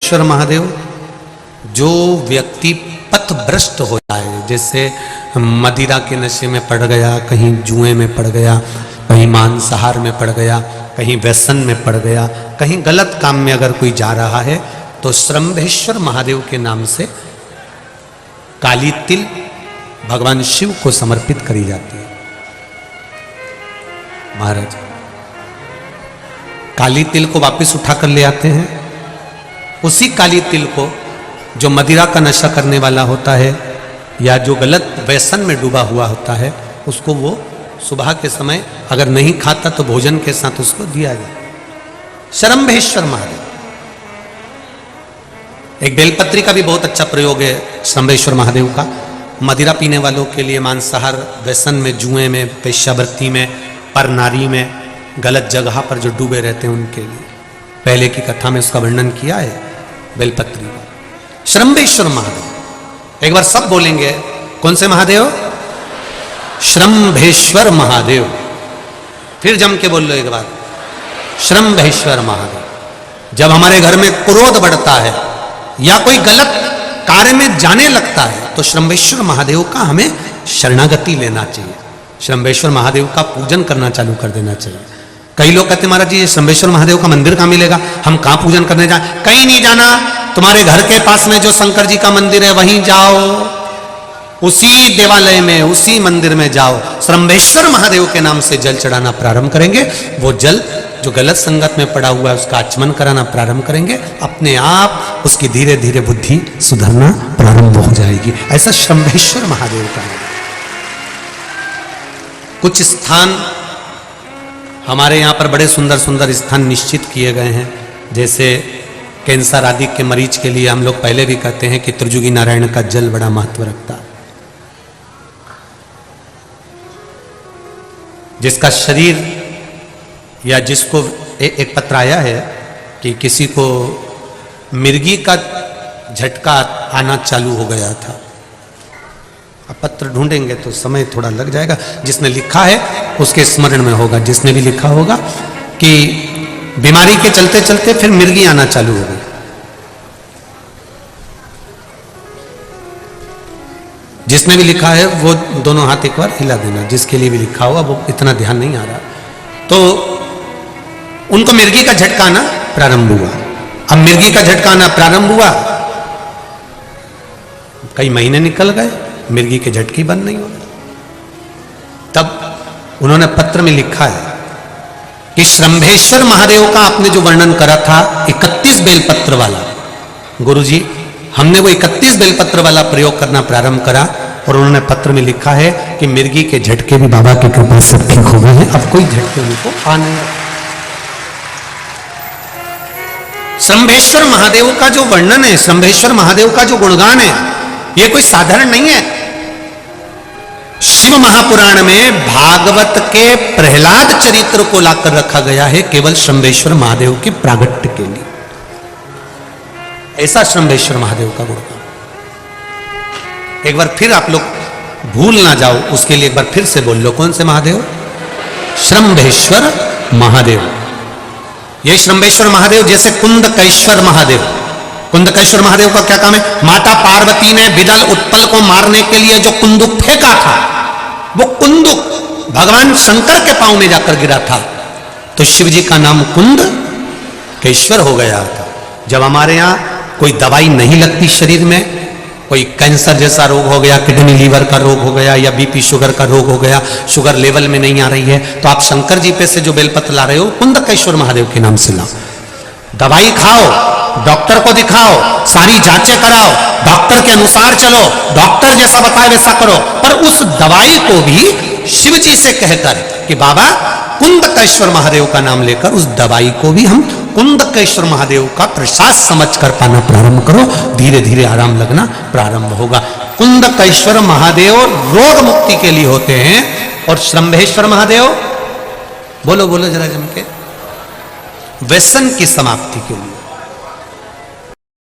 ईश्वर महादेव, जो व्यक्ति पथभ्रष्ट हो जाए, जैसे मदिरा के नशे में पड़ गया, कहीं जुए में पड़ गया, कहीं मांसाहार में पड़ गया, कहीं व्यसन में पड़ गया, कहीं गलत काम में अगर कोई जा रहा है, तो श्रंभेश्वर महादेव के नाम से काली तिल भगवान शिव को समर्पित करी जाती है। महाराज काली तिल को वापस उठाकर ले आते हैं। उसी काली तिल को जो मदिरा का नशा करने वाला होता है या जो गलत व्यसन में डूबा हुआ होता है, उसको वो सुबह के समय अगर नहीं खाता तो भोजन के साथ उसको दिया जाए। श्रंभेश्वर महादेव। एक बेलपत्री का भी बहुत अच्छा प्रयोग है श्रंभेश्वर महादेव का। मदिरा पीने वालों के लिए, मांसाहार व्यसन में, जुए में, वेश्यावृत्ति में, पर नारी में, गलत जगह पर जो डूबे रहते हैं उनके लिए पहले की कथा में उसका वर्णन किया है बेलपत्री का। श्रंभेश्वर महादेव, एक बार सब बोलेंगे। कौन से महादेव? श्रंभेश्वर महादेव। फिर जम के बोल लो एक बार, श्रंभेश्वर महादेव। जब हमारे घर में क्रोध बढ़ता है या कोई गलत कार्य में जाने लगता है तो श्रंभेश्वर महादेव का हमें शरणागति लेना चाहिए। श्रंभेश्वर महादेव का पूजन करना चालू कर देना चाहिए। कई लोग कहते महाराज जी श्रंभेश्वर महादेव का मंदिर कहाँ मिलेगा, हम कहाँ पूजन करने जाए? कहीं नहीं जाना, तुम्हारे घर के पास में जो शंकर जी का मंदिर है वहीं जाओ, उसी देवालय में, उसी मंदिर में जाओ। श्रंभेश्वर महादेव के नाम से जल चढ़ाना प्रारंभ करेंगे। वो जल जो गलत संगत में पड़ा हुआ है उसका आचमन कराना प्रारंभ करेंगे। अपने आप उसकी धीरे धीरे बुद्धि सुधरना प्रारंभ हो जाएगी। ऐसा श्रंभेश्वर महादेव का है। कुछ स्थान हमारे यहाँ पर बड़े सुंदर सुंदर स्थान निश्चित किए गए हैं। जैसे कैंसर आदि के मरीज के लिए हम लोग पहले भी कहते हैं कि त्रिजुगी नारायण का जल बड़ा महत्व रखता है। जिसका शरीर या जिसको एक पत्र आया है कि किसी को मिर्गी का झटका आना चालू हो गया था। अब पत्र ढूंढेंगे तो समय थोड़ा लग जाएगा। जिसने लिखा है उसके स्मरण में होगा। जिसने भी लिखा होगा कि बीमारी के चलते चलते फिर मिर्गी आना चालू हो गई। जिसने भी लिखा है वो दोनों हाथ एक बार हिला देना। जिसके लिए भी लिखा हुआ वो इतना ध्यान नहीं आ रहा, तो उनको मिर्गी का झटका आना प्रारंभ हुआ। अब मिर्गी का झटका आना प्रारंभ हुआ, कई महीने निकल गए, मिर्गी के झटके बंद नहीं हो रहे। तब उन्होंने पत्र में लिखा है कि श्रंभेश्वर महादेव का आपने जो वर्णन करा था 31 बेलपत्र वाला, गुरुजी हमने वो 31 बेलपत्र वाला प्रयोग करना प्रारंभ करा और उन्होंने पत्र में लिखा है कि मिर्गी के झटके भी बाबा की कृपा से ठीक हो गए हैं। अब कोई झटके उनको आ नहीं। श्रंभेश्वर महादेव का जो वर्णन है, श्रंभेश्वर महादेव का जो गुणगान है, ये कोई साधारण नहीं है। शिव महापुराण में भागवत के प्रहलाद चरित्र को लाकर रखा गया है केवल श्रंभेश्वर महादेव के प्रागट्य के लिए। ऐसा श्रंभेश्वर महादेव का गुणगान। एक बार फिर आप लोग भूल ना जाओ, उसके लिए एक बार फिर से बोल लो। कौन से महादेव? श्रंभेश्वर महादेव। ये श्रंभेश्वर महादेव जैसे कुंदकेश्वर महादेव। कुंदकेश्वर महादेव का क्या काम है? माता पार्वती ने विदल उत्पल को मारने के लिए जो कुंदुक फेंका था, वो कुंदुक भगवान शंकर के पांव में जाकर गिरा था, तो शिव जी का नाम कुंदकेश्वर हो गया था। जब हमारे यहाँ कोई दवाई नहीं लगती शरीर में, कोई कैंसर जैसा रोग हो गया, किडनी लीवर का रोग हो गया या बीपी शुगर का रोग हो गया, शुगर लेवल में नहीं आ रही है, तो आप शंकर जी पे से जो बेलपत्र ला रहे हो कुंदकेश्वर महादेव के नाम से लाओ। दवाई खाओ, डॉक्टर को दिखाओ, सारी जांचें कराओ, डॉक्टर के अनुसार चलो, डॉक्टर जैसा बताए वैसा करो, पर उस दवाई को भी शिव जी से कहकर कि बाबा कुंदकेश्वर महादेव का नाम लेकर उस दवाई को भी हम कुंदकेश्वर महादेव का प्रसाद समझ कर पाना प्रारंभ करो। धीरे धीरे आराम लगना प्रारंभ होगा। कुंदकेश्वर महादेव रोग मुक्ति के लिए होते हैं और श्रंभेश्वर महादेव बोलो बोलो जरा जम के, व्यसन की समाप्ति के लिए।